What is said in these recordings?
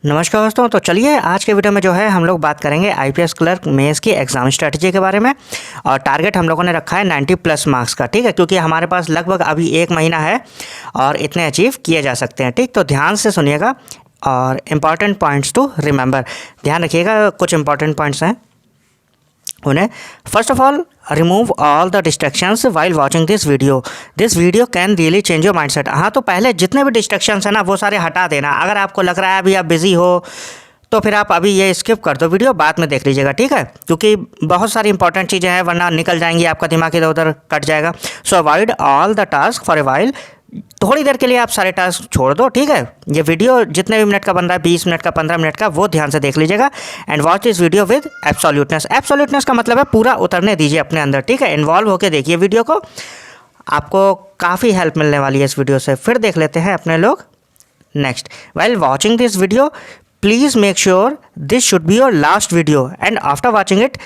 नमस्कार दोस्तों। तो चलिए आज के वीडियो में जो है हम लोग बात करेंगे आईपीएस क्लर्क मेंस की एग्ज़ाम स्ट्रेटजी के बारे में। और टारगेट हम लोगों ने रखा है 90+ मार्क्स का, ठीक है, क्योंकि हमारे पास लगभग अभी 1 महीना है और इतने अचीव किए जा सकते हैं। ठीक, तो ध्यान से सुनिएगा और इम्पॉर्टेंट पॉइंट्स टू रिमेंबर, ध्यान रखिएगा। कुछ इंपॉर्टेंट पॉइंट्स हैं उन्हें। First of all, remove all the distractions while watching this video can really change your mindset. हाँ, तो पहले जितने भी डिस्ट्रैक्शंस हैं ना वो सारे हटा देना। अगर आपको लग रहा है अभी आप बिजी हो तो फिर आप अभी ये स्किप कर दो, वीडियो बाद में देख लीजिएगा, ठीक है, क्योंकि बहुत सारी इंपॉर्टेंट चीज़ें हैं वरना निकल जाएंगी, आपका दिमाग इधर उधर कट जाएगा। सो avoid all the task for a while. थोड़ी देर के लिए आप सारे टास्क छोड़ दो, ठीक है। ये वीडियो जितने भी मिनट का बन रहा है, 20 मिनट का, 15 मिनट का, वो ध्यान से देख लीजिएगा। And watch this video with absoluteness. Absoluteness का मतलब है पूरा उतरने दीजिए अपने अंदर, ठीक है। इन्वॉल्व होकर देखिए वीडियो को, आपको काफ़ी हेल्प मिलने वाली है इस वीडियो से। फिर देख लेते हैं अपने लोग next. While watching this video please make sure this should be your last video and after watching it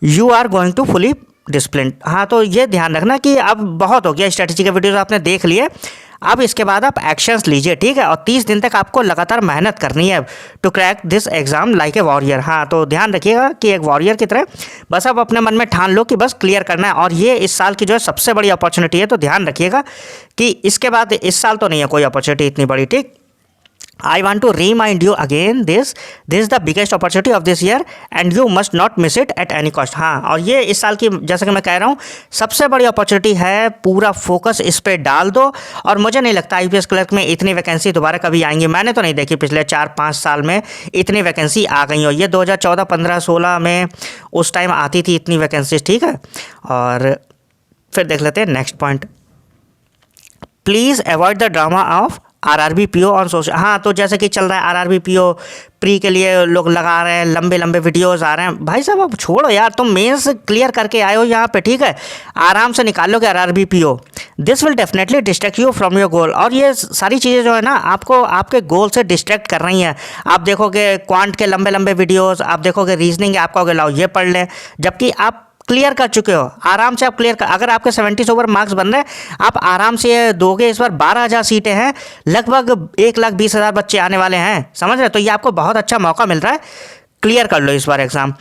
you are going to fully discipline. हाँ, तो ये ध्यान रखना कि अब बहुत हो गया, स्ट्रेटजी के वीडियोस आपने देख लिए, अब इसके बाद आप एक्शंस लीजिए, ठीक है। और 30 दिन तक आपको लगातार मेहनत करनी है to crack this exam like a warrior. हाँ, तो ध्यान रखिएगा कि एक वॉरियर की तरह बस आप अपने मन में ठान लो कि बस क्लियर करना है। और ये इस साल की जो है सबसे बड़ी अपॉर्चुनिटी है, तो ध्यान रखिएगा कि इसके बाद इस साल तो नहीं है कोई अपॉर्चुनिटी इतनी बड़ी, ठीक। I want to remind you again this is the biggest opportunity of this year and you must not miss it at any cost। हाँ, और ये इस साल की, जैसा कि मैं कह रहा हूँ, सबसे बड़ी अपॉर्चुनिटी है। पूरा फोकस इस पे डाल दो। और मुझे नहीं लगता आईपीएस क्लर्क में इतनी वैकेंसी दोबारा कभी आएंगी। मैंने तो नहीं देखी पिछले 4-5 साल में इतनी वैकेंसी आ गई हो। ये 2014, 15, 16 में उस टाइम आती थी इतनी वैकेंसी, ठीक है। और फिर देख लेते हैं next point. Please avoid the drama of RRB PO on social. हाँ, तो जैसे कि चल रहा है आरआरबी पीओ प्री के लिए लोग लगा रहे हैं, लंबे लंबे वीडियोस आ रहे हैं। भाई साहब अब छोड़ो यार, तुम मेंस क्लियर करके आए हो यहाँ पे, ठीक है, आराम से निकालोगे RRB PO. This will definitely distract you from your goal. और ये सारी चीज़ें जो है ना आपको आपके गोल से डिस्ट्रैक्ट कर रही हैं। आप देखोगे क्वांट के लंबे लंबे वीडियोज़, आप देखोगे रीजनिंग, आप कहोगे लाओ ये पढ़ लें, जबकि आप क्लियर कर चुके हो। आराम से आप क्लियर कर, अगर आपके 70 से ऊपर मार्क्स बन रहे हैं आप आराम से दोगे। इस बार 12,000 सीटें हैं, लगभग 1,20,000 बच्चे आने वाले हैं, समझ रहे। तो ये आपको बहुत अच्छा मौका मिल रहा है, क्लियर कर लो इस बार exam.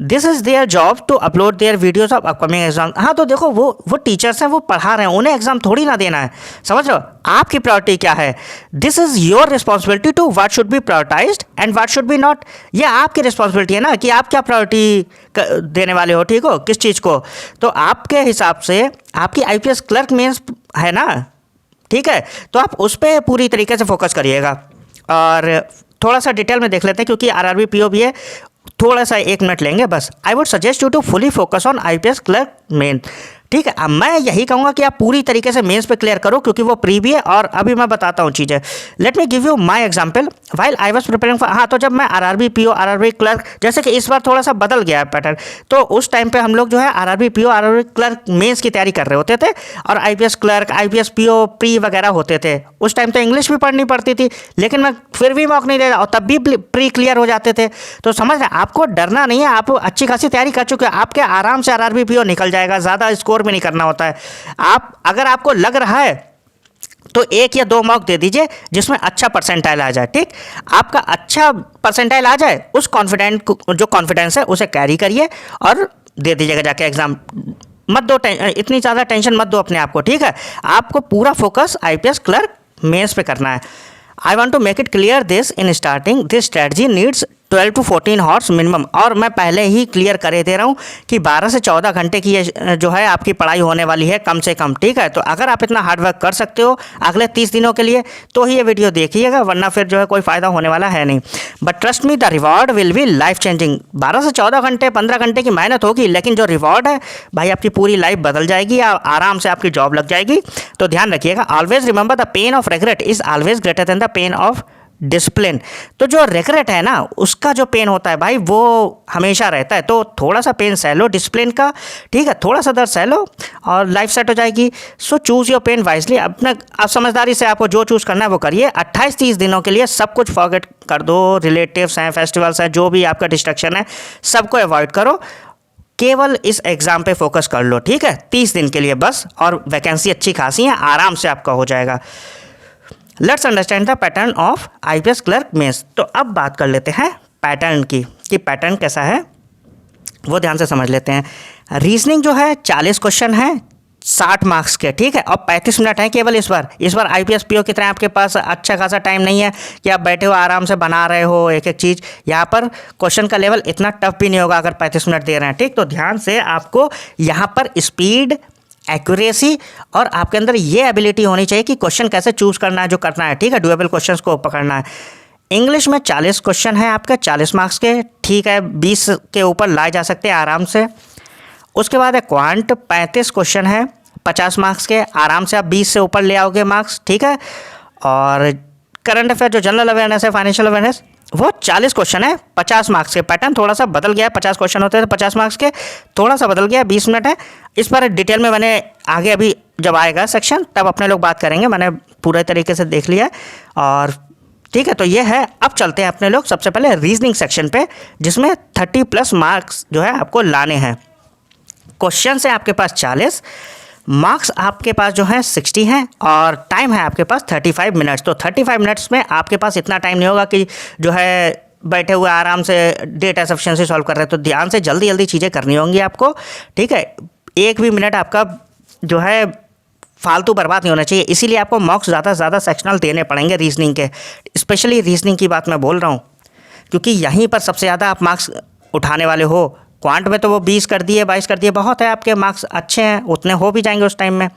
This is their job to upload their videos of upcoming exam. हाँ, तो देखो वो टीचर्स हैं, वो पढ़ा रहे हैं, उन्हें एग्जाम थोड़ी ना देना है, समझ रहे हो। आपकी प्रायोरिटी क्या है? This is your responsibility to what should be prioritized and what should be not. ये आपकी रिस्पॉन्सिबिलिटी है ना कि आप क्या प्रायोरिटी देने वाले हो, ठीक हो, किस चीज़ को। तो आपके हिसाब से आपकी आईपीएस क्लर्क मेंस है ना, ठीक है, तो आप उस पर पूरी तरीके से फोकस करिएगा। और थोड़ा सा डिटेल में देख लेते हैं क्योंकि आरआरबी पीओ भी है, थोड़ा सा 1 मिनट लेंगे बस। I would suggest you to fully focus on IPS clerk main, ठीक है। अब मैं यही कहूँगा कि आप पूरी तरीके से मेंस पे क्लियर करो क्योंकि वो प्री भी है। और अभी मैं बताता हूँ चीज़ें। Let me give you my example while I was preparing for. हाँ, तो जब मैं आरआरबी पीओ, आरआरबी क्लर्क, जैसे कि इस बार थोड़ा सा बदल गया है पैटर्न, तो उस टाइम पे हम लोग जो है RRB PO, RRB clerk mains की तैयारी कर रहे होते थे और IPS clerk, IPS PO pre वगैरह होते थे। उस टाइम तो इंग्लिश भी पढ़नी पड़ती थी, लेकिन मैं फिर भी मौका नहीं दे रहा और तब भी प्री क्लियर हो जाते थे। तो समझ रहे, आपको डरना नहीं है, आप अच्छी खासी तैयारी कर चुके हो, आपके आराम से आरआरबी पीओ निकल जाएगा, ज़्यादा स्कोर भी नहीं करना होता है। आप अगर आपको लग रहा है तो 1 या 2 मॉक दे दीजिए जिसमें अच्छा परसेंटाइल आ जाए, ठीक। आपका अच्छा परसेंटाइल आ जाए, उस जो कॉन्फिडेंस है उसे कैरी करिए और दे दीजिएगा जाके एग्जाम। मत दो इतनी ज़्यादा टेंशन मत दो अपने आप को, ठीक है। आपको पूरा फोकस आईपीएस क्लर्क मेंस पे करना है। I want to make it clear this in starting this strategy needs 12 to 14 hours minimum. और मैं पहले ही क्लियर करे दे रहा हूँ कि 12 से 14 घंटे की ये जो है आपकी पढ़ाई होने वाली है कम से कम, ठीक है। तो अगर आप इतना हार्डवर्क कर सकते हो अगले 30 दिनों के लिए तो ही ये वीडियो देखिएगा, वरना फिर जो है कोई फ़ायदा होने वाला है नहीं। But trust me the reward will be life changing. 12 से 14 घंटे, 15 घंटे की मेहनत होगी, लेकिन जो रिवॉर्ड है भाई आपकी पूरी लाइफ बदल जाएगी, आराम से आपकी जॉब लग जाएगी। तो ध्यान रखिएगा, always remember the pain of regret is always greater than the pain of discipline. तो जो रिग्रेट है ना, उसका जो पेन होता है भाई वो हमेशा रहता है। तो थोड़ा सा पेन सह लो डिसिप्लिन का, ठीक है, थोड़ा सा दर्द सह लो और लाइफ सेट हो जाएगी। So choose your pain wisely. अपना आप समझदारी से आपको जो चूज़ करना है वो करिए। 28-30 दिनों के लिए सब कुछ फॉरगेट कर दो। रिलेटिव्स हैं, फेस्टिवल्स हैं, जो भी आपका डिस्ट्रैक्शन है सबको अवॉइड करो, केवल इस एग्ज़ाम पे फोकस कर लो, ठीक है, 30 दिन के लिए बस। और वैकेंसी अच्छी खासी है, आराम से आपका हो जाएगा। Let's understand the pattern of IPS clerk mains. तो अब बात कर लेते हैं पैटर्न की, कि पैटर्न कैसा है वो ध्यान से समझ लेते हैं। रीजनिंग जो है 40 क्वेश्चन है 60 मार्क्स के, ठीक है, और 35 मिनट है केवल। इस बार आईपीएस पीओ की तरह आपके पास अच्छा खासा टाइम नहीं है कि आप बैठे हो आराम से बना रहे हो एक एक चीज़। यहाँ पर क्वेश्चन का लेवल इतना टफ भी नहीं होगा अगर 35 मिनट दे रहे हैं, ठीक। तो ध्यान से आपको यहाँ पर स्पीड, एक्यूरेसी और आपके अंदर ये एबिलिटी होनी चाहिए कि क्वेश्चन कैसे चूज़ करना है, जो करना है, ठीक है, डुएबल क्वेश्चन को पकड़ना है। इंग्लिश में 40 क्वेश्चन है आपके 40 मार्क्स के, ठीक है, 20 के ऊपर लाए जा सकते हैं आराम से। उसके बाद है क्वांट, 35 क्वेश्चन है 50 मार्क्स के, आराम से आप 20 से ऊपर ले आओगे मार्क्स, ठीक है। और करंट अफेयर जो जनरल अवेयरनेस है, फाइनेंशियल अवेयरनेस, वो 40 क्वेश्चन है 50 मार्क्स के। पैटर्न थोड़ा सा बदल गया है, 50 क्वेश्चन होते हैं तो 50 मार्क्स के, थोड़ा सा बदल गया, 20 मिनट है। इस पर डिटेल में मैंने आगे अभी जब आएगा सेक्शन तब अपने लोग बात करेंगे, मैंने पूरे तरीके से देख लिया है। और ठीक है, तो ये है। अब चलते हैं अपने लोग सबसे पहले रीजनिंग सेक्शन पे, जिसमें 30+ मार्क्स जो है आपको लाने हैं। क्वेश्चन है आपके पास 40, मार्क्स आपके पास जो है 60 हैं और टाइम है आपके पास 35 मिनट्स। तो 35 मिनट्स में आपके पास इतना टाइम नहीं होगा कि जो है बैठे हुए आराम से डेटा सफिशिएंसी सॉल्व कर रहे हैं। तो ध्यान से जल्दी जल्दी चीज़ें करनी होंगी आपको, ठीक है। एक भी मिनट आपका जो है फालतू बर्बाद नहीं होना चाहिए, इसीलिए आपको मार्क्स ज़्यादा से ज़्यादा सेक्शनल देने पड़ेंगे रीजनिंग के। स्पेशली रीजनिंग की बात मैं बोल रहा हूँ क्योंकि यहीं पर सबसे ज़्यादा आप मार्क्स उठाने वाले हो। क्वांट में तो वो 20 कर दिए, 22 कर दिए, बहुत है, आपके मार्क्स अच्छे हैं, उतने हो भी जाएंगे उस टाइम में।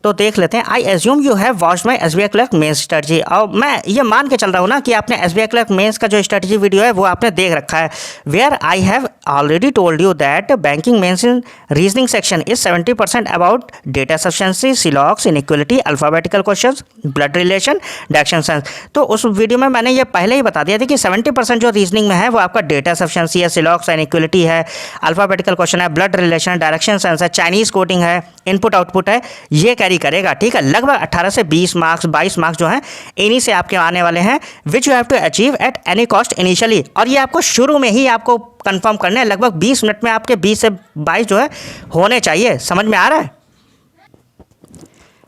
तो देख लेते हैं। I assume you have watched my SBI clerk mains strategy. और मैं ये मान के चल रहा हूँ ना कि आपने एसबीआई क्लर्क मेंस का जो स्ट्रेटजी वीडियो है वो आपने देख रखा है, where I have already told you that banking mains in reasoning section is 70% about data sufficiency, syllogisms, inequality, alphabetical questions, blood relation, direction sense. तो उस वीडियो में मैंने ये पहले ही बता दिया था कि 70% जो रीजनिंग में है वो आपका डेटा सफिशिएंसी है, सिलॉक्स, इनइक्वालिटी है, अल्फाबेटिकल क्वेश्चन है, ब्लड रिलेशन, डायरेक्शन सेंस है, चाइनीज कोडिंग है, इनपुट आउटपुट है, ये कैरी करेगा, ठीक है। लगभग 18 से 20 मार्क्स, 22 मार्क्स जो हैं इन्हीं से आपके आने वाले हैं, which you have to achieve at any cost initially. और ये आपको शुरू में ही आपको कंफर्म करना है। लगभग 20 मिनट में आपके 20 से 22 जो है होने चाहिए। समझ में आ रहा है?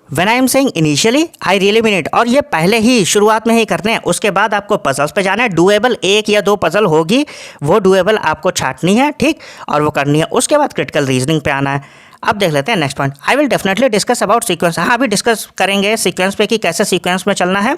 When I am saying initially, I really mean it। और ये पहले ही शुरुआत में ही करने हैं। उसके बाद आपको पजल्स पे जाना है। डुएबल 1 या 2 पजल होगी, वो डुएबल आपको छाटनी है, ठीक, और वो करनी है। उसके बाद क्रिटिकल रीजनिंग पे आना है। अब देख लेते हैं next point. I will definitely discuss about sequence. हाँ, अभी डिस्कस करेंगे सीक्वेंस पे कि कैसे सीक्वेंस में चलना है,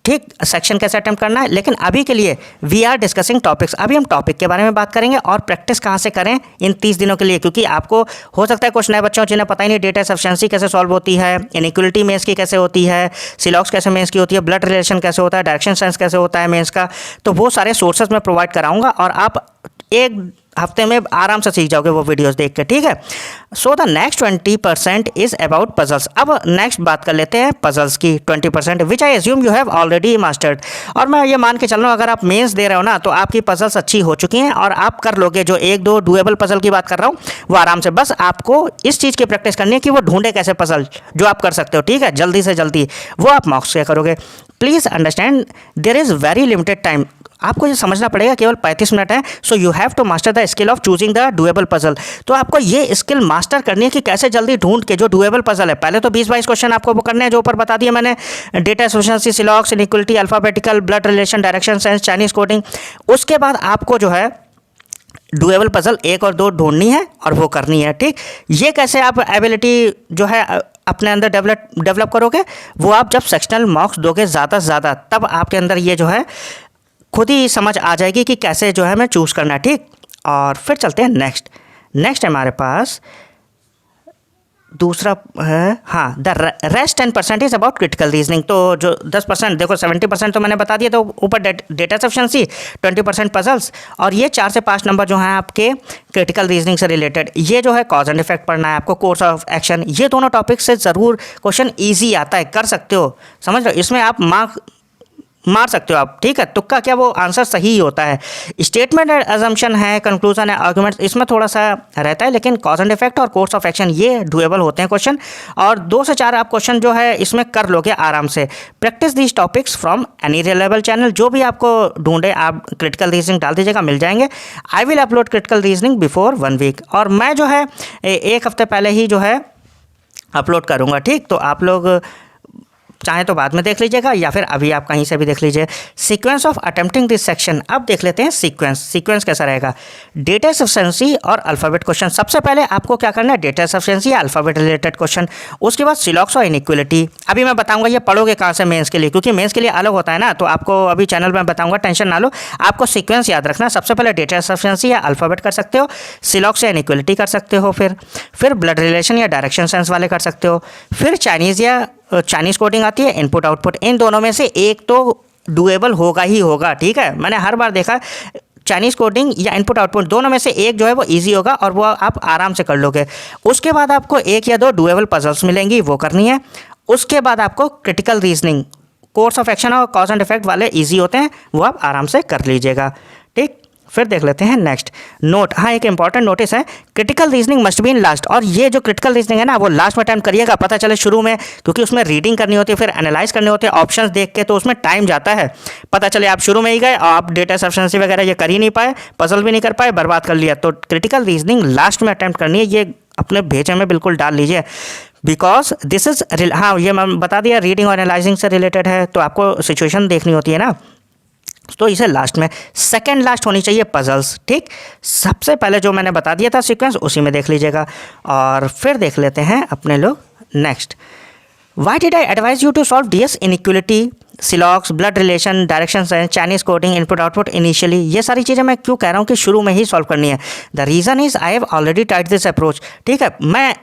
ठीक, सेक्शन कैसे अटेम्प्ट करना है। लेकिन अभी के लिए वी आर डिस्कसिंग टॉपिक्स। अभी हम टॉपिक के बारे में बात करेंगे और प्रैक्टिस कहाँ से करें इन 30 दिनों के लिए, क्योंकि आपको हो सकता है कुछ नए बच्चों जिन्हें पता ही नहीं डेटा सफिशिएंसी कैसे सॉल्व होती है, इनइक्वालिटी मेंस की कैसे होती है, सिलॉक्स कैसे मेंस की होती है, ब्लड रिलेशन कैसे होता है, डायरेक्शन सेंस कैसे होता है मेंस का। तो वो सारे सोर्सेज मैं प्रोवाइड कराऊंगा और आप एक हफ्ते में आराम से सीख जाओगे वो वीडियोस देख के, ठीक है। So the next 20% is about puzzles. अब नेक्स्ट बात कर लेते हैं पजल्स की 20%, which I assume you have already mastered. और मैं ये मान के चल रहा हूँ अगर आप मेंस दे रहे हो ना तो आपकी पजल्स अच्छी हो चुकी हैं और आप कर लोगे। जो 1-2 डुएबल पजल की बात कर रहा हूँ वो आराम से, बस आपको इस चीज़ की प्रैक्टिस करनी है कि वो ढूंढे कैसे पजल जो आप कर सकते हो, ठीक है, जल्दी से जल्दी। वो आप मार्क्स क्या करोगे। Please understand there is very limited time. आपको ये समझना पड़ेगा केवल 35 मिनट है। So you have to master the skill of choosing the doable puzzle. तो आपको ये स्किल मास्टर करनी है कि कैसे जल्दी ढूंढ के जो डुएबल पजल है, पहले तो 20-22 क्वेश्चन आपको वो करने हैं जो ऊपर बता दिया मैंने, data sufficiency, syllogisms, inequality, alphabetical, blood relation, direction sense, Chinese coding. उसके बाद आपको जो है डुएबल पजल 1 और 2 ढूंढनी है और वो करनी है, ठीक। ये कैसे आप एबिलिटी जो है अपने अंदर डेवलप करोगे, वो आप जब सेक्शनल मार्क्स दोगे ज़्यादा से ज़्यादा, तब आपके अंदर ये जो है खुद ही समझ आ जाएगी कि कैसे जो है हमें चूज़ करना है, ठीक। और फिर चलते हैं नेक्स्ट हमारे पास दूसरा है, हाँ, the rest 10% is about critical reasoning. तो जो 10%, देखो 70% तो मैंने बता दिया, तो ऊपर डेटा सफिशिएंसी, 20% पजल्स, और ये 4 से 5 नंबर जो हैं आपके क्रिटिकल रीजनिंग से रिलेटेड। ये जो है कॉज एंड इफेक्ट पढ़ना है आपको, कोर्स ऑफ एक्शन। ये दोनों टॉपिक से ज़रूर क्वेश्चन ईजी आता है, कर सकते हो, समझ रहे हो। इसमें आप मार सकते हो आप, ठीक है। तुक्का क्या, वो आंसर सही ही होता है। स्टेटमेंट एंड अजम्पशन है, कंक्लूजन है, आर्गुमेंट्स, इसमें थोड़ा सा रहता है, लेकिन कॉज एंड इफेक्ट और कोर्स ऑफ एक्शन ये डुएबल होते हैं क्वेश्चन। और 2 से 4 आप क्वेश्चन जो है इसमें कर लोगे आराम से। Practice these topics from any reliable channel. जो भी आपको ढूंढे आप क्रिटिकल रीजनिंग डाल दीजिएगा, मिल जाएंगे। I will upload critical reasoning before 1 week. और मैं जो है 1 हफ्ते पहले ही जो है अपलोड करूँगा, ठीक। तो आप लोग चाहे तो बाद में देख लीजिएगा या फिर अभी आप कहीं से भी देख लीजिए। Sequence of attempting this section, अब देख लेते हैं सीक्वेंस कैसा रहेगा। डेटा सफिशिएंसी और अल्फ़ाबेट क्वेश्चन, सबसे पहले आपको क्या करना है, डेटा सफिशिएंसी या अल्फ़ाबेट रिलेटेड क्वेश्चन, उसके बाद सिलॉक्स और इनइक्वलिटी। अभी मैं बताऊंगा ये पढ़ोगे कहाँ से मेंस के लिए, क्योंकि मेंस के लिए अलग होता है ना, तो आपको अभी चैनल में बताऊंगा, टेंशन ना लो। आपको सीक्वेंस याद रखना, सबसे पहले डेटा सफिशिएंसी या अल्फ़ाबेट कर सकते हो, सिलॉक्स या इनइक्वलिटी कर सकते हो, फिर ब्लड रिलेशन या डायरेक्शन सेंस वाले कर सकते हो, फिर चाइनीज़ कोडिंग आती है, इनपुट आउटपुट। इन दोनों में से एक तो डुएबल होगा ही होगा, ठीक है। मैंने हर बार देखा चाइनीज़ कोडिंग या इनपुट आउटपुट दोनों में से एक जो है वो इजी होगा और वो आप आराम से कर लोगे। उसके बाद आपको एक या दो डुएबल पजल्स मिलेंगी, वो करनी है। उसके बाद आपको critical reasoning, course of action और कॉज एंड इफेक्ट वाले इजी होते हैं, वो आप आराम से कर लीजिएगा, ठीक। फिर देख लेते हैं नेक्स्ट नोट। हाँ, एक इंपॉर्टेंट नोटिस है, critical reasoning must be in last. और ये जो क्रिटिकल रीजनिंग है ना, वो लास्ट में अटेम्प्ट करिएगा, पता चले शुरू में, क्योंकि उसमें रीडिंग करनी होती है, फिर एनालाइज करने होते हैं ऑप्शंस देख के, तो उसमें टाइम जाता है। पता चले आप शुरू में ही गए और आप डेटा सफिशिएंसी वगैरह ये कर ही नहीं पाए, पजल भी नहीं कर पाए, बर्बाद कर लिया। तो क्रिटिकल रीजनिंग लास्ट में अटेम्प्ट करनी है, ये अपने भेजे में बिल्कुल डाल लीजिए, बिकॉज दिस इज, हाँ ये मैं बता दिया रीडिंग और एनालाइजिंग से रिलेटेड है, तो आपको सिचुएशन देखनी होती है ना, तो इसे लास्ट में, सेकंड लास्ट होनी चाहिए पजल्स, ठीक। सबसे पहले जो मैंने बता दिया था सीक्वेंस, उसी में देख लीजिएगा। और फिर देख लेते हैं अपने लोग next. Why did I advise you to solve DS inequality, syllogisms, blood relation, direction sense, Chinese coding, input output initially, ये सारी चीज़ें मैं क्यों कह रहा हूँ कि शुरू में ही सॉल्व करनी है। The reason is I have already tried this approach, ठीक है। मैं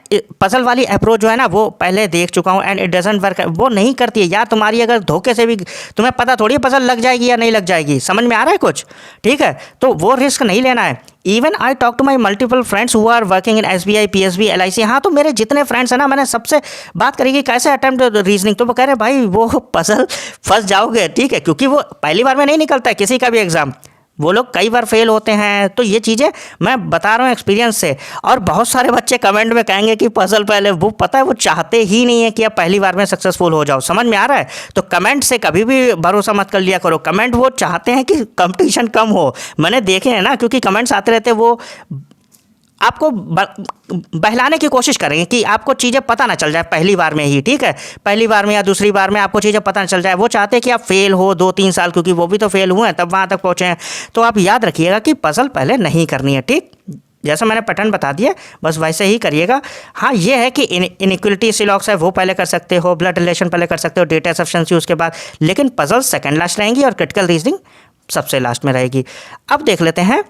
पजल वाली अप्रोच जो है ना वो पहले देख चुका हूँ एंड इट डजंट वर्क, वो नहीं करती है यार। तुम्हारी अगर धोखे से भी, तुम्हें पता थोड़ी पजल लग जाएगी या नहीं लग जाएगी, समझ में आ रहा है कुछ, ठीक है। तो वो रिस्क नहीं लेना है। Even I talk to my multiple friends who are working in SBI, PSB, LIC। हाँ, तो मेरे जितने फ्रेंड्स हैं ना, मैंने सबसे बात करी कि कैसे अटेम्प्ट रीजनिंग, तो वो कह रहे भाई वो पजल फंस जाओगे, ठीक है, क्योंकि वो पहली बार में नहीं निकलता है किसी का भी एग्ज़ाम, वो लोग कई बार फेल होते हैं। तो ये चीज़ें मैं बता रहा हूँ एक्सपीरियंस से। और बहुत सारे बच्चे कमेंट में कहेंगे कि पजल पहले, वो पता है वो चाहते ही नहीं है कि आप पहली बार में सक्सेसफुल हो जाओ, समझ में आ रहा है। तो कमेंट से कभी भी भरोसा मत कर लिया करो, कमेंट वो चाहते हैं कि कंपटीशन कम हो। मैंने देखे हैं ना, क्योंकि कमेंट्स आते रहते, वो आपको बहलाने की कोशिश करेंगे कि आपको चीज़ें पता ना चल जाए पहली बार में ही, ठीक है। पहली बार में या दूसरी बार में आपको चीज़ें पता ना चल जाए, वो चाहते हैं कि आप फेल हो 2-3 साल, क्योंकि वो भी तो फेल हुए हैं तब वहाँ तक पहुँचे हैं। तो आप याद रखिएगा कि पजल पहले नहीं करनी है, ठीक। जैसा मैंने पैटर्न बता दिया बस वैसे ही करिएगा। हाँ, ये है कि इनइक्वलिटी सिलॉक्स है वो पहले कर सकते हो, ब्लड रिलेशन पहले कर सकते हो, डेटा सफिशिएंसी उसके बाद, लेकिन पजल सेकेंड लास्ट रहेंगी और क्रिटिकल रीजनिंग सबसे लास्ट में रहेगी। अब देख लेते हैं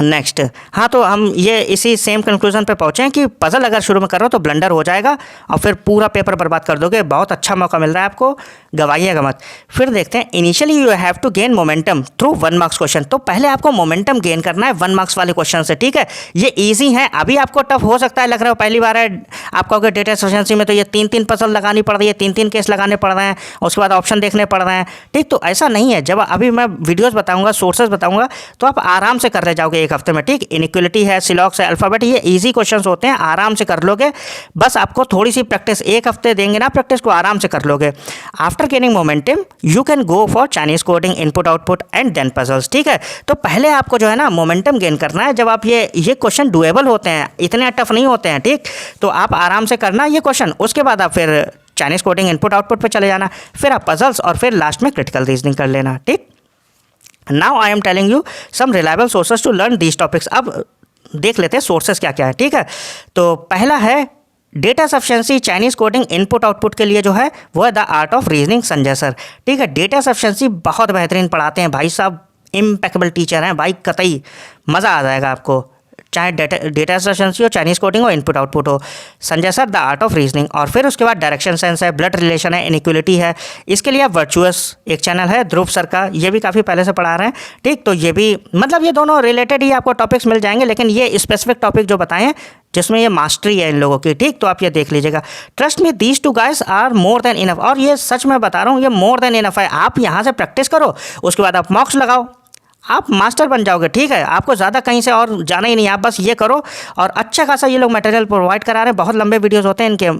नेक्स्ट। हाँ, तो हम ये इसी सेम कंक्लूजन पे पहुँचे हैं कि पजल अगर शुरू में करो तो ब्लंडर हो जाएगा और फिर पूरा पेपर बर्बाद कर दोगे। बहुत अच्छा मौका मिल रहा है आपको, गवाइएगा मत। फिर देखते हैं, initially you have to gain momentum through 1 marks question. तो पहले आपको मोमेंटम गेन करना है 1 मार्क्स वाले क्वेश्चन से, ठीक है। ये ईजी है, अभी आपको टफ हो सकता है, लग रहा हो पहली बार है आपको, अगर डेटा सफिशिएंसी में तो ये 3-3 पजल लगानी पड़ रही है, 3-3 केस लगाने पड़ रहे हैं, उसके बाद ऑप्शन देखने पड़ रहे हैं, ठीक। तो ऐसा नहीं है, जब अभी मैं वीडियोज़ बताऊँगा, सोर्सेज बताऊँगा, तो आप आराम से कर ले जाओगे एक हफ्ते में, ठीक। इनइक्वलिटी है, सिलॉक्स है, अल्फ़ाबेट, ये इजी क्वेश्चंस होते हैं, आराम से कर लोगे। बस आपको थोड़ी सी प्रैक्टिस, एक हफ्ते देंगे ना प्रैक्टिस को, आराम से कर लोगे। After gaining momentum you can go for Chinese coding, input output and then puzzles, ठीक है। तो पहले आपको जो है ना मोमेंटम गेन करना है। जब आप ये क्वेश्चन डुएबल होते हैं, इतने टफ नहीं होते हैं, ठीक। तो आप आराम से करना ये क्वेश्चन, उसके बाद आप फिर चाइनीज़ कोडिंग, इनपुट आउटपुट पर चले जाना, फिर आप पजल्स और फिर लास्ट में क्रिटिकल रीजनिंग कर लेना, ठीक। Now I am telling you some reliable sources to learn these topics. अब देख लेते हैं सोर्सेज क्या क्या है, ठीक है। तो पहला है data sufficiency, Chinese coding, input output के लिए जो है वो है the art of reasoning, Sanjay sir, ठीक है। डेटा सफिशिएंसी बहुत बेहतरीन पढ़ाते हैं भाई साहब, इम्पेक्केबल टीचर हैं भाई, कतई मज़ा आ जाएगा आपको, चाहे डेटा सफिशिएंसी हो, चाइनीज़ कोडिंग हो, इनपुट आउटपुट हो। Sanjay sir the art of reasoning. और फिर उसके बाद डायरेक्शन सेंस है, ब्लड रिलेशन है, इनइक्वलिटी है। इसके लिए आप वर्चुअस एक चैनल है ध्रुव सर का, ये भी काफ़ी पहले से पढ़ा रहे हैं, ठीक। तो ये भी मतलब ये दोनों रिलेटेड ही आपको टॉपिक्स मिल जाएंगे, लेकिन ये स्पेसिफिक टॉपिक जो बताएं हैं जिसमें ये मास्टरी है इन लोगों की, ठीक। तो आप ये देख लीजिएगा। Trust me these 2 guys are more than enough. और ये सच में बता रहा हूँ, ये मोर देन इनफ है। आप यहाँ से प्रैक्टिस करो, उसके बाद आप मॉक्स लगाओ, आप मास्टर बन जाओगे, ठीक है। आपको ज़्यादा कहीं से और जाना ही नहीं, आप बस ये करो। और अच्छा खासा ये लोग मटेरियल प्रोवाइड करा रहे हैं, बहुत लंबे वीडियोस होते हैं इनके।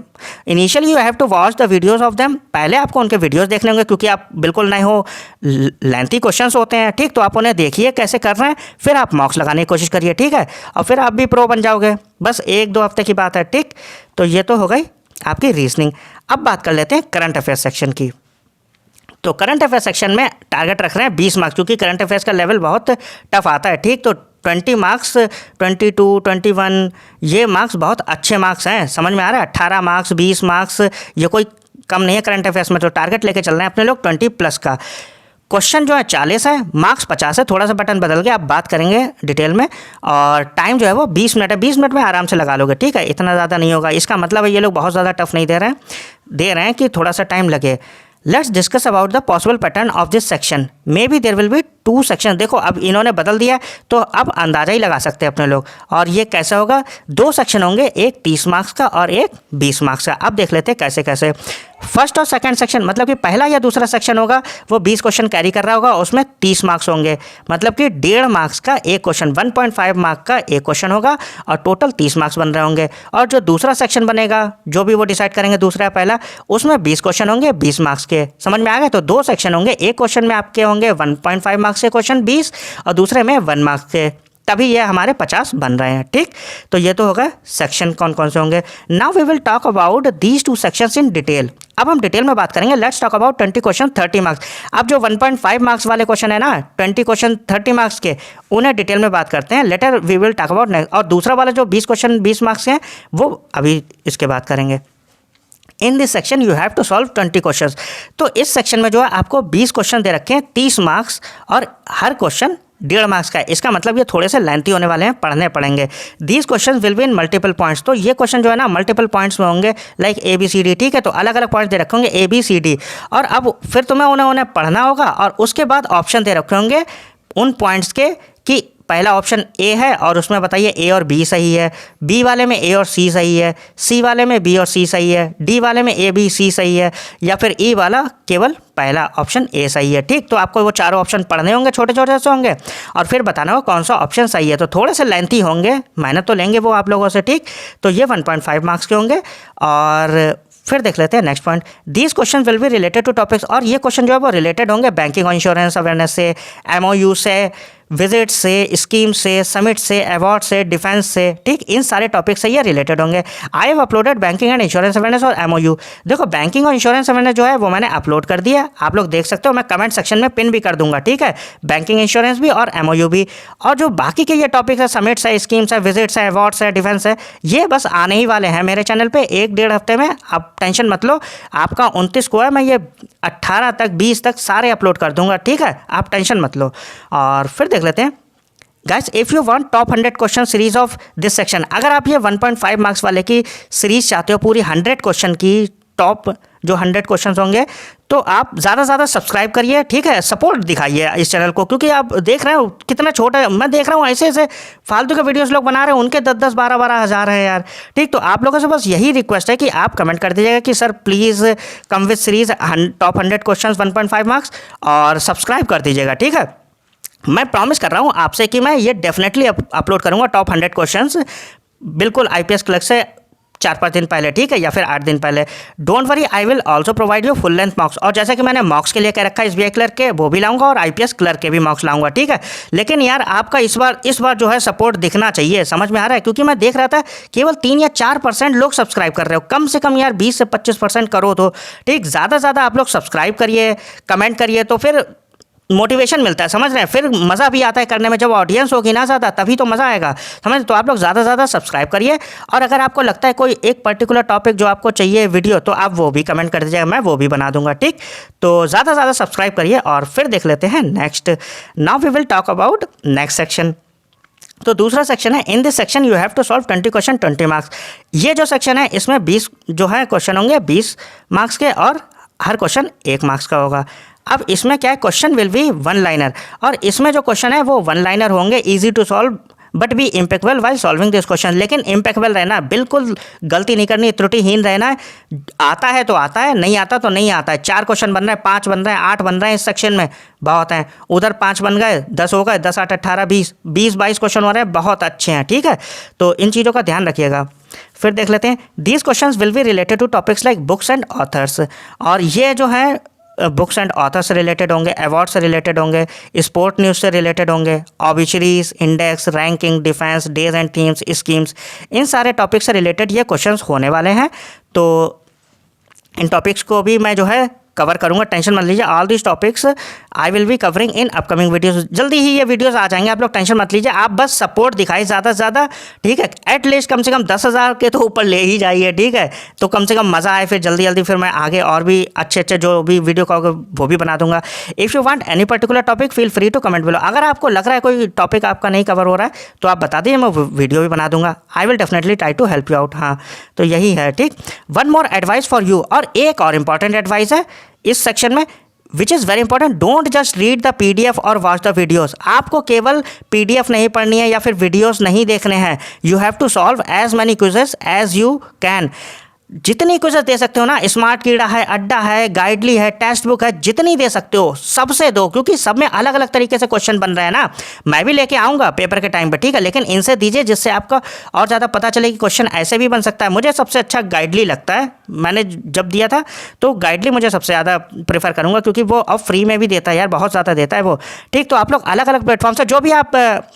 Initially you have to watch the videos of them, पहले आपको उनके वीडियोस देखने होंगे, क्योंकि आप बिल्कुल नए हो, लेंथी क्वेश्चंस होते हैं, ठीक। तो आप उन्हें देखिए कैसे कर रहे हैं, फिर आप मॉक्स लगाने की कोशिश करिए, ठीक है। और फिर आप भी प्रो बन जाओगे, बस 1-2 हफ्ते की बात है, ठीक। तो ये तो हो गई आपकी रीजनिंग। अब बात कर लेते हैं करंट अफेयर्स सेक्शन की। तो करंट अफेयर सेक्शन में टारगेट रख रहे हैं 20 मार्क्स, क्योंकि करंट अफेयर्स का लेवल बहुत टफ आता है, ठीक। तो 20 मार्क्स, 22, 21 ये मार्क्स बहुत अच्छे मार्क्स हैं, समझ में आ रहा है। 18 मार्क्स, 20 मार्क्स ये कोई कम नहीं है करंट अफेयर्स में। तो टारगेट लेके चल रहे हैं अपने लोग 20 प्लस का। क्वेश्चन जो है 40 है, मार्क्स 50 है, थोड़ा सा बटन बदल गया, आप बात करेंगे डिटेल में। और टाइम जो है वो 20 मिनट है, 20 मिनट में आराम से लगा लोगे, ठीक है, इतना ज़्यादा नहीं होगा। इसका मतलब है ये लोग बहुत ज़्यादा टफ नहीं दे रहे हैं कि थोड़ा सा टाइम लगे। Let's discuss about the possible pattern of this section, may be there will be 2 section. देखो अब इन्होंने बदल दिया तो अब अंदाजा ही लगा सकते हैं अपने लोग। और ये कैसे होगा, 2 सेक्शन होंगे, एक 30 मार्क्स का और एक 20 मार्क्स का। अब देख लेते हैं कैसे कैसे। फर्स्ट और सेकंड सेक्शन, मतलब कि पहला या दूसरा सेक्शन होगा वो 20 क्वेश्चन कैरी कर रहा होगा, उसमें 30 मार्क्स होंगे, मतलब कि 1.5 मार्क्स का एक क्वेश्चन, 1.5 मार्क का एक क्वेश्चन होगा और टोटल 30 मार्क्स बन रहे होंगे। और जो दूसरा सेक्शन बनेगा, जो भी वो डिसाइड करेंगे दूसरा या पहला, उसमें 20 क्वेश्चन होंगे 20 मार्क्स के। समझ में आ गया। तो 2 सेक्शन होंगे, एक क्वेश्चन में आपके होंगे 1.5 मार्क्स के क्वेश्चन 20 और दूसरे में 1 मार्क्स के, तभी ये हमारे 50 बन रहे हैं, ठीक। तो ये तो होगा सेक्शन कौन कौन से होंगे। Now we will talk about these 2 sections in detail. अब हम डिटेल में बात करेंगे। Let's talk about 20 question 30 marks. अब जो 1.5 मार्क्स वाले क्वेश्चन है ना, 20 क्वेश्चन 30 मार्क्स के, उन्हें डिटेल में बात करते हैं। Later we will talk about next. और दूसरा वाला जो 20 क्वेश्चन 20 मार्क्स के हैं वो अभी इसके बात करेंगे। In this section you have to solve 20 questions. तो इस सेक्शन में जो है आपको 20 क्वेश्चन दे रखे हैं, 30 मार्क्स और हर क्वेश्चन 1.5 मार्क्स का है। इसका मतलब ये थोड़े से लेंथी होने वाले हैं, पढ़ने पड़ेंगे। These question will be in multiple points. तो ये क्वेश्चन जो है ना मल्टीपल पॉइंट्स में होंगे, लाइक ABCD, ठीक है। तो अलग अलग पॉइंट्स दे रखे होंगे ABCD, और अब फिर तुम्हें उन्हें पढ़ना होगा और उसके बाद ऑप्शन दे रखे होंगे उन पॉइंट्स के कि पहला ऑप्शन A है और उसमें बताइए A और B सही है, B वाले में A और C सही है, C वाले में B और C सही है, D वाले में A B C सही है, या फिर E वाला केवल पहला ऑप्शन A सही है, ठीक। तो आपको वो चारों ऑप्शन पढ़ने होंगे, छोटे छोटे से होंगे, और फिर बताना होगा कौन सा ऑप्शन सही है। तो थोड़े से लेंथी होंगे, मेहनत तो लेंगे वो आप लोगों से, ठीक। तो ये 1.5 मार्क्स के होंगे। और फिर देख लेते हैं next point. These question will be related to topics. और ये क्वेश्चन जो है वो रिलेटेड होंगे बैंकिंग और इंश्योरेंस अवेयरनेस से, MOU से, विजिट से, स्कीम से, समिट से, अवार्ड से, डिफेंस से, ठीक। इन सारे टॉपिक से ये रिलेटेड होंगे। I have uploaded banking and insurance awareness और MOU। देखो बैंकिंग और इंश्योरेंस अवेयरनेस जो है वो मैंने अपलोड कर दिया, आप लोग देख सकते हो, मैं कमेंट सेक्शन में पिन भी कर दूंगा, ठीक है। बैंकिंग इंश्योरेंस भी और MOU भी। और जो बाकी के ये टॉपिक्स है, समिट्स है, स्कीम्स है, विजिट्स है, अवार्ड्स है, डिफेंस है, ये बस आने ही वाले हैं मेरे चैनल पर 1-1.5 हफ्ते में। आप टेंशन मत लो, आपका 29 को है, मैं ये 18 तक 20 तक सारे अपलोड कर दूंगा, ठीक है, आप टेंशन मत लो। और फिर देख लेते हैं guys, if you want top 100 question series of this section, अगर आप ये 1.5 मार्क्स वाले की सीरीज चाहते हो, पूरी 100 क्वेश्चन की, टॉप जो 100 क्वेश्चन होंगे, तो आप ज़्यादा से ज़्यादा सब्सक्राइब करिए, ठीक है, सपोर्ट दिखाइए इस चैनल को, क्योंकि आप देख रहे हो कितना छोटा है। मैं देख रहा हूँ ऐसे ऐसे फालतू के वीडियोस लोग बना रहे हैं, उनके 10-10, 12-12 हज़ार है यार, ठीक। तो आप लोगों से बस यही रिक्वेस्ट है कि आप कमेंट कर दीजिएगा कि sir please come with series top 100 question 1.5 marks, और सब्सक्राइब कर दीजिएगा, ठीक है। मैं प्रॉमिस कर रहा हूँ आपसे कि मैं ये डेफिनेटली अपलोड करूँगा टॉप 100 क्वेश्चंस, बिल्कुल IPS क्लर्क से 4-5 दिन पहले, ठीक है, या फिर 8 दिन पहले। Don't worry, I will also provide you full length मॉक्स। और जैसे कि मैंने मॉक्स के लिए कह रखा है SBI क्लर्क के, वो भी लाऊंगा, और IPS क्लर्क के भी मॉक्स लाऊंगा, ठीक है। लेकिन यार आपका इस बार जो है सपोर्ट दिखना चाहिए, समझ में आ रहा है, क्योंकि मैं देख रहा था केवल 3 या 4% लोग सब्सक्राइब कर रहे हो। कम से कम यार 20 से 25% करो तो, ठीक। ज़्यादा से ज़्यादा आप लोग सब्सक्राइब करिए, कमेंट करिए, तो फिर मोटिवेशन मिलता है, समझ रहे हैं, फिर मज़ा भी आता है करने में। जब ऑडियंस होगी ना ज़्यादा, तभी तो मज़ा आएगा, समझ। तो आप लोग ज़्यादा से ज़्यादा सब्सक्राइब करिए, और अगर आपको लगता है कोई एक पर्टिकुलर टॉपिक जो आपको चाहिए वीडियो, तो आप वो भी कमेंट कर दीजिएगा, मैं वो भी बना दूंगा, ठीक। तो ज़्यादा से ज़्यादा सब्सक्राइब करिए। और फिर देख लेते हैं next. Now we will talk about next section. तो दूसरा सेक्शन है, in this section you have to solve 20 question 20 marks. ये जो सेक्शन है इसमें 20 जो है क्वेश्चन होंगे 20 मार्क्स के, और हर क्वेश्चन 1 मार्क्स का होगा। अब इसमें क्या है, क्वेश्चन विल बी 1 लाइनर, और इसमें जो क्वेश्चन है वो 1 लाइनर होंगे, easy to solve but be impeccable while solving this question. लेकिन इम्पेक्बल रहना, बिल्कुल गलती नहीं करनी, त्रुटिहीन रहना है। आता है तो आता है, नहीं आता तो नहीं आता है। 4 क्वेश्चन बन रहे हैं, 5 बन रहे हैं, 8 बन रहे हैं इस सेक्शन में, बहुत हैं। उधर 5 बन गए, 10 हो गए, 10, 8, 18, 20, 22 क्वेश्चन हो रहे हैं, बहुत अच्छे हैं, ठीक है। तो इन चीज़ों का ध्यान रखिएगा। फिर देख लेते हैं, these question will be related to topics like books and authors. और ये जो है बुक्स एंड ऑथर से रिलेटेड होंगे, अवार्ड से रिलेटेड होंगे, स्पोर्ट न्यूज़ से रिलेटेड होंगे, obituaries, index, ranking, defence, days and teams, schemes, इन सारे टॉपिक से रिलेटेड ये क्वेश्चंस होने वाले हैं। तो इन टॉपिक्स को भी मैं जो है कवर करूंगा, टेंशन मत लीजिए। All this topics I will be covering in upcoming videos. जल्दी ही ये वीडियोस आ जाएंगे, आप लोग टेंशन मत लीजिए। आप बस सपोर्ट दिखाइए ज़्यादा से ज़्यादा, ठीक है। एटलीस्ट कम से कम 10,000 के तो ऊपर ले ही जाइए, ठीक है। तो कम से कम मज़ा आए, फिर जल्दी जल्दी फिर मैं आगे और भी अच्छे अच्छे जो भी वीडियो का होगा वो भी बना दूंगा। If you want any particular topic feel free to comment below. अगर आपको लग रहा है कोई टॉपिक आपका नहीं कवर हो रहा है तो आप बता दीजिए, मैं वीडियो भी बना दूंगा। I will definitely try to help you out. हाँ, तो यही है, ठीक। One more advice for you, और एक और इम्पॉर्टेंट एडवाइस है इस सेक्शन में, which is very important. Don't just read the PDF और वॉच द वीडियोस। आपको केवल PDF नहीं पढ़नी है या फिर वीडियोस नहीं देखने हैं। You have to solve as many quizzes as you can. जितनी क्विज़ेस दे सकते हो ना, स्मार्ट कीड़ा है, अड्डा है, गाइडली है, टेक्स्ट बुक है, जितनी दे सकते हो सबसे दो, क्योंकि सब में अलग अलग तरीके से क्वेश्चन बन रहे हैं ना। मैं भी लेके आऊँगा पेपर के टाइम पे, ठीक है, लेकिन इनसे दीजिए जिससे आपका और ज़्यादा पता चले कि क्वेश्चन ऐसे भी बन सकता है। मुझे सबसे अच्छा गाइडली लगता है, मैंने जब दिया था तो गाइडली मुझे सबसे ज़्यादा प्रेफर करूँगा, क्योंकि वो अब फ्री में भी देता है यार, बहुत ज़्यादा देता है वो, ठीक। तो आप लोग अलग अलग प्लेटफॉर्म से जो भी आप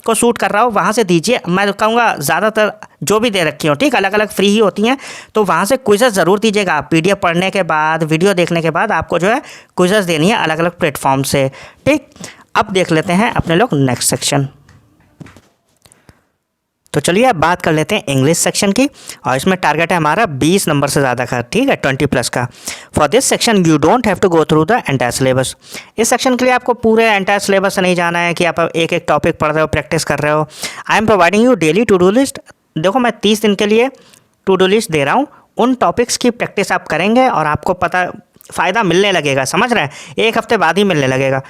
को सूट कर रहा हो वहाँ से दीजिए। मैं कहूँगा ज़्यादातर जो भी दे रखी हो, ठीक, अलग अलग फ्री ही होती हैं, तो वहाँ से क्विज़ेस ज़रूर दीजिएगा। PDF पढ़ने के बाद, वीडियो देखने के बाद आपको जो है क्विज़ेस देनी है अलग अलग प्लेटफॉर्म से, ठीक। अब देख लेते हैं अपने लोग नेक्स्ट सेक्शन। तो चलिए अब बात कर लेते हैं इंग्लिश सेक्शन की, और इसमें टारगेट है हमारा 20 नंबर से ज़्यादा का, ठीक है, 20+ का। For this section you don't have to go through the entire syllabus. इस सेक्शन के लिए आपको पूरे एंटायर सिलेबस से नहीं जाना है कि आप एक एक टॉपिक पढ़ रहे हो, प्रैक्टिस कर रहे हो। I am providing you daily to do list. देखो, मैं 30 दिन के लिए टू डू लिस्ट दे रहा हूँ। उन टॉपिक्स की प्रैक्टिस आप करेंगे और आपको पता फ़ायदा मिलने लगेगा, समझ रहे हैं, एक हफ्ते बाद ही मिलने लगेगा।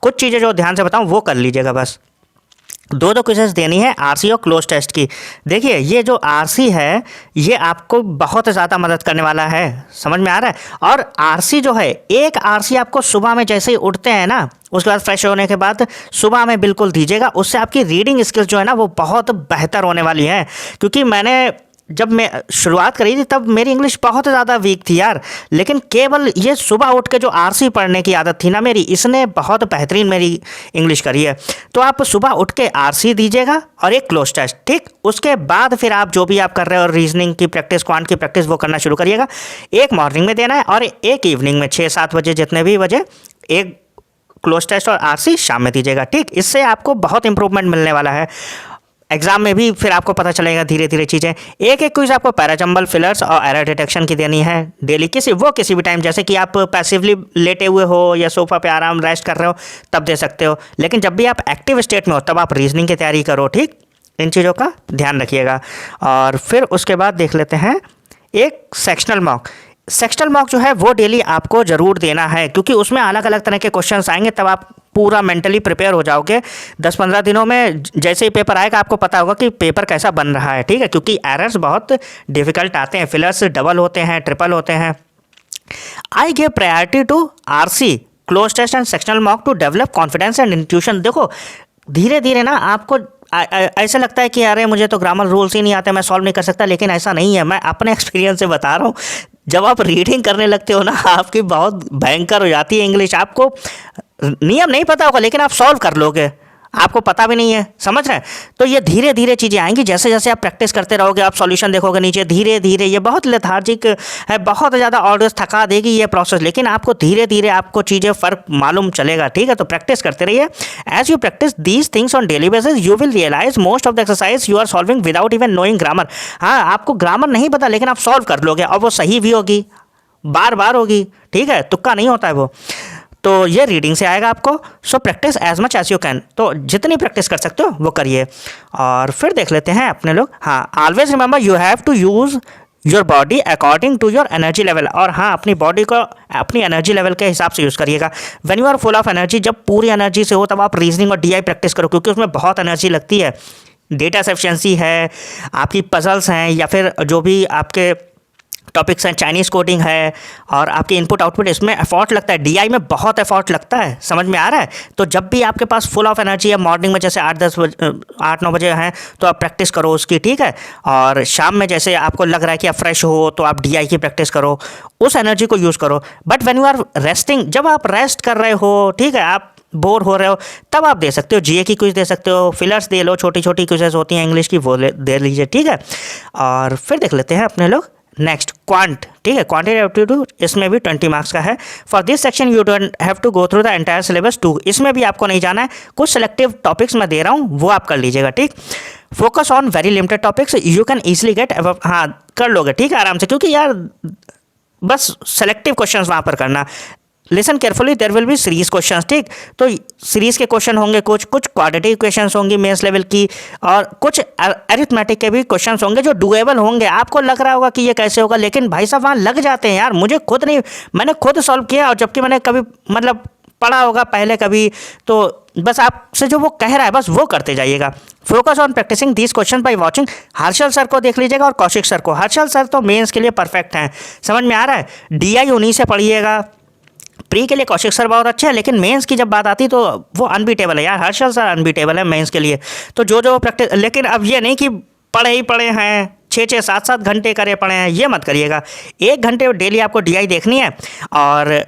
कुछ चीज़ें जो ध्यान से बताऊँ वो कर लीजिएगा बस। दो क्विज़ेस देनी है RC और क्लोज टेस्ट की। देखिए, ये जो RC है ये आपको बहुत ज़्यादा मदद करने वाला है, समझ में आ रहा है। और RC जो है, एक RC आपको सुबह में जैसे ही उठते हैं ना, उसके बाद फ्रेश होने के बाद सुबह में बिल्कुल दीजिएगा। उससे आपकी रीडिंग स्किल्स जो है ना वो बहुत बेहतर होने वाली है। क्योंकि मैंने जब मैं शुरुआत करी थी तब मेरी इंग्लिश बहुत ज़्यादा वीक थी यार, लेकिन केवल ये सुबह उठ के जो RC पढ़ने की आदत थी ना मेरी, इसने बहुत बेहतरीन मेरी इंग्लिश करी है। तो आप सुबह उठ के RC दीजिएगा और एक क्लोज टेस्ट, ठीक। उसके बाद फिर आप जो भी आप कर रहे हो, रीजनिंग की प्रैक्टिस, क्वांट की प्रैक्टिस, वो करना शुरू करिएगा। एक मॉर्निंग में देना है और एक इवनिंग में 6-7 बजे, जितने भी बजे, एक क्लोज टेस्ट और RC शाम में दीजिएगा, ठीक। इससे आपको बहुत इंप्रूवमेंट मिलने वाला है। एग्जाम में भी फिर आपको पता चलेगा धीरे धीरे चीज़ें। एक एक क्विज आपको पैराजंबल, फिलर्स और एरर डिटेक्शन की देनी है डेली, किसी भी टाइम, जैसे कि आप पैसिवली लेटे हुए हो या सोफा पे आराम रेस्ट कर रहे हो तब दे सकते हो। लेकिन जब भी आप एक्टिव स्टेट में हो तब आप रीजनिंग की तैयारी करो, ठीक। इन चीज़ों का ध्यान रखिएगा। और फिर उसके बाद देख लेते हैं एक सेक्शनल मॉक। सेक्शनल मॉक जो है वो डेली आपको ज़रूर देना है, क्योंकि उसमें अलग अलग तरह के क्वेश्चंस आएंगे, तब आप पूरा मेंटली प्रिपेयर हो जाओगे। 10-15 दिनों में जैसे ही पेपर आएगा आपको पता होगा कि पेपर कैसा बन रहा है, ठीक है। क्योंकि एरर्स बहुत डिफ़िकल्ट आते हैं, फिलर्स डबल होते हैं, ट्रिपल होते हैं। I give priority to RC, close test and sectional mock to develop confidence and intuition. देखो, धीरे धीरे ना आपको ऐसा लगता है कि अरे मुझे तो ग्रामर रूल्स ही नहीं आते, मैं सॉल्व नहीं कर सकता, लेकिन ऐसा नहीं है। मैं अपने एक्सपीरियंस से बता रहा हूँ, जब आप रीडिंग करने लगते हो ना, आपकी बहुत भयंकर हो जाती है इंग्लिश। आपको नियम नहीं पता होगा लेकिन आप सॉल्व कर लोगे, आपको पता भी नहीं है, समझ रहे हैं। तो ये धीरे धीरे चीज़ें आएंगी, जैसे जैसे आप प्रैक्टिस करते रहोगे, आप सॉल्यूशन देखोगे नीचे, धीरे धीरे। ये बहुत लेथार्जिक है, बहुत ज़्यादा ऑडियंस थका देगी ये प्रोसेस, लेकिन आपको धीरे धीरे आपको चीज़ें फ़र्क मालूम चलेगा, ठीक है। तो प्रैक्टिस करते रहिए। As you practice these things on daily basis you will realize most of the exercise you are solving without even knowing grammar. हाँ, आपको ग्रामर नहीं पता लेकिन आप सॉल्व कर लोगे, और वो सही भी होगी, बार बार होगी, ठीक है, तुक्का नहीं होता है वो। तो ये रीडिंग से आएगा आपको। So practice as much as you can, तो जितनी प्रैक्टिस कर सकते हो वो करिए। और फिर देख लेते हैं अपने लोग, हाँ, always remember you have to use your body according to your energy level. और हाँ, अपनी बॉडी को अपनी एनर्जी लेवल के हिसाब से यूज़ करिएगा। When you are full of energy, जब पूरी एनर्जी से हो तब आप रीजनिंग और DI प्रैक्टिस करो, क्योंकि उसमें बहुत एनर्जी लगती है। डेटा सफिशिएंसी है, आपकी पजल्स हैं, या फिर जो भी आपके टॉपिक्स हैं, चाइनीज़ कोडिंग है और आपके इनपुट आउटपुट, इसमें एफर्ट लगता है, डीआई में बहुत एफर्ट लगता है, समझ में आ रहा है। तो जब भी आपके पास फुल ऑफ एनर्जी है, मॉर्निंग में जैसे 8-9 बजे हैं तो आप प्रैक्टिस करो उसकी, ठीक है। और शाम में जैसे आपको लग रहा है कि आप फ्रेश हो तो आप डीआई की प्रैक्टिस करो, उस एनर्जी को यूज़ करो। But when you are resting, जब आप रेस्ट कर रहे हो, ठीक है, आप बोर हो रहे हो, तब आप दे सकते हो जीए की क्विज दे सकते हो, फिलर्स दे लो, छोटी छोटी क्विजेस होती हैं इंग्लिश की, वो दे लीजिए, ठीक है। और फिर देख लेते हैं अपने लोग नेक्स्ट क्वांट, ठीक है, क्वांटिटेटिव एप्टीट्यूड, इसमें भी 20 मार्क्स का है। For this section you don't have to go through the entire syllabus 2, इसमें भी आपको नहीं जाना है, कुछ सेलेक्टिव टॉपिक्स मैं दे रहा हूँ वो आप कर लीजिएगा, ठीक। Focus on very limited topics, you can easily get, हाँ कर लोगे, ठीक है, आराम से, क्योंकि यार बस सेलेक्टिव क्वेश्चंस वहाँ पर करना। Listen carefully, there will be series questions, ठीक। तो सीरीज के क्वेश्चन होंगे, कुछ क्वाड्रेटिक क्वेश्चंस होंगी मेंस लेवल की, और कुछ अरिथमेटिक के भी क्वेश्चंस होंगे जो डुएबल होंगे। आपको लग रहा होगा कि ये कैसे होगा, लेकिन भाई साहब वहाँ लग जाते हैं यार, मुझे खुद नहीं, मैंने खुद सॉल्व किया, और जबकि मैंने कभी मतलब पढ़ा होगा पहले कभी, तो बस आपसे जो वो कह रहा है बस वो करते जाइएगा। Focus on practicing these question by watching, Harshal sir को देख लीजिएगा और कौशिक सर को। हर्षल सर तो मेंस के लिए परफेक्ट हैं, समझ में आ रहा है। डीआई उन्हीं से पढ़िएगा, प्री के लिए कौशिक सर बहुत अच्छे हैं, लेकिन मेंस की जब बात आती तो वो अनबीटेबल है यार, हर्षल सर अनबीटेबल है मेंस के लिए। तो जो प्रैक्टिस, लेकिन अब ये नहीं कि पढ़े ही पढ़े हैं, 6-6, 7-7 घंटे करे पड़े हैं, ये मत करिएगा। 1 घंटे डेली आपको डीआई देखनी है और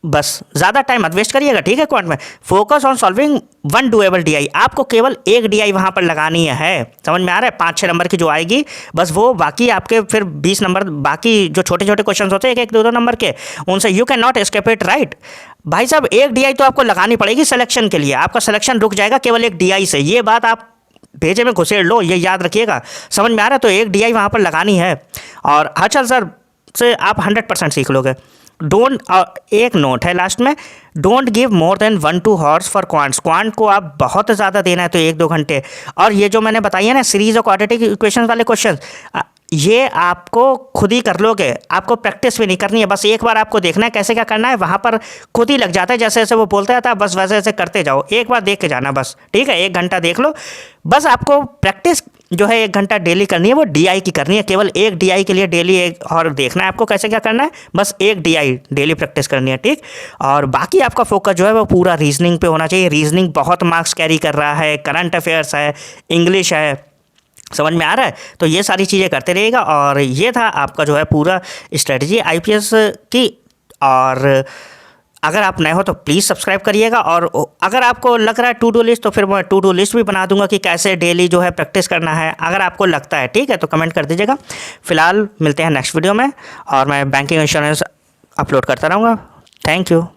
बस ज़्यादा टाइम मत वेस्ट करिएगा, ठीक है। क्वांट में focus on solving 1 doable DI, आपको केवल 1 डीआई वहाँ पर लगानी है, समझ में आ रहा है। 5-6 नंबर की जो आएगी बस वो, बाकी आपके फिर 20 नंबर, बाकी जो छोटे छोटे क्वेश्चन होते हैं 1-1, 2-2 नंबर के, उनसे you can not escape it, right भाई साहब। 1 डीआई तो आपको लगानी पड़ेगी सिलेक्शन के लिए, आपका सिलेक्शन रुक जाएगा केवल 1 डीआई से, ये बात आप भेजे में घुसेड़ लो, ये याद रखिएगा, समझ में आ रहा है। तो 1 डीआई वहाँ पर लगानी है, और हर्षल सर से आप 100% सीख लोगे। डोंट, एक नोट है लास्ट में, don't give more than 1-2 horse for quants, quant को आप बहुत ज़्यादा देना है तो 1-2 घंटे। और ये जो मैंने बताई है ना सीरीज और क्वाड्रेटिक इक्वेशन वाले क्वेश्चन, ये आपको खुद ही कर लोगे, आपको प्रैक्टिस भी नहीं करनी है, बस एक बार आपको देखना है कैसे क्या करना है, वहाँ पर खुद ही लग जाता है, जैसे जैसे वो बोलता रहता है बस वैसे वैसे करते जाओ, एक बार देख के जाना बस, ठीक है। 1 घंटा देख लो बस, आपको प्रैक्टिस जो है 1 घंटा डेली करनी है, वो डीआई की करनी है, केवल 1 डीआई के लिए डेली 1 और देखना है आपको कैसे क्या करना है, बस 1 डीआई डेली प्रैक्टिस करनी है, ठीक। और बाकी आपका फोकस जो है वो पूरा रीजनिंग पे होना चाहिए, रीजनिंग बहुत मार्क्स कैरी कर रहा है, करंट अफेयर्स है, इंग्लिश है, समझ में आ रहा है। तो ये सारी चीज़ें करते रहिएगा, और ये था आपका जो है पूरा स्ट्रेटजी आईपीएस की। और अगर आप नए हो तो प्लीज़ सब्सक्राइब करिएगा, और अगर आपको लग रहा है टू डू लिस्ट, तो फिर मैं टू डू लिस्ट भी बना दूंगा कि कैसे डेली जो है प्रैक्टिस करना है, अगर आपको लगता है, ठीक है, तो कमेंट कर दीजिएगा। फिलहाल मिलते हैं नेक्स्ट वीडियो में, और मैं बैंकिंग इंश्योरेंस अपलोड करता रहूँगा। Thank you.